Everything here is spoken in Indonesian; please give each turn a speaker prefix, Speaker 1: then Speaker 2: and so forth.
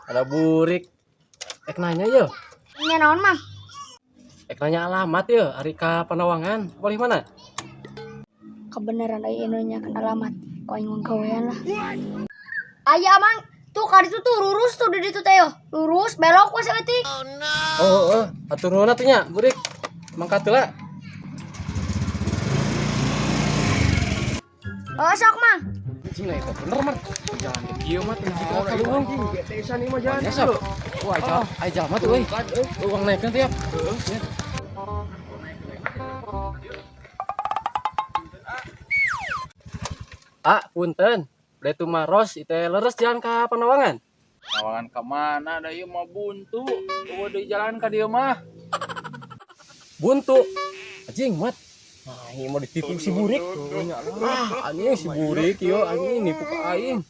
Speaker 1: Ada burik. Nanya yo.
Speaker 2: Nya naon, Mang?
Speaker 1: Nanya alamat yo, ari ka Panawangan. Boleh mana?
Speaker 2: Kebenaran aya nanya alamat. Kok aing mah gawean lah. Aya, Mang. Tuh ka ditu tuh lurus tuh di ditu teh yo. Lurus belok we saeutik.
Speaker 1: Oh, atur nuhun atuh nya, burik. Mangkat heula.
Speaker 2: Oh, sok, Mang.
Speaker 1: Cina itu bener mah. Jalan ke kieu mah teh kita kaluhung.
Speaker 3: Getesan ieu mah jalan.
Speaker 1: Ya sok. Wah, ai jalma tuh euy. Uang naikkeun teh ya. Punten. Bade maros itu leres jalan ka Panawangan.
Speaker 3: Panawangan ka mana da ieu mah buntu. Eueuh deui jalan ka dieu mah.
Speaker 1: Buntu. Anjing mat. Nah, ini mau ditipu si burik. Anjing si burik yo anjing nipu ka aing.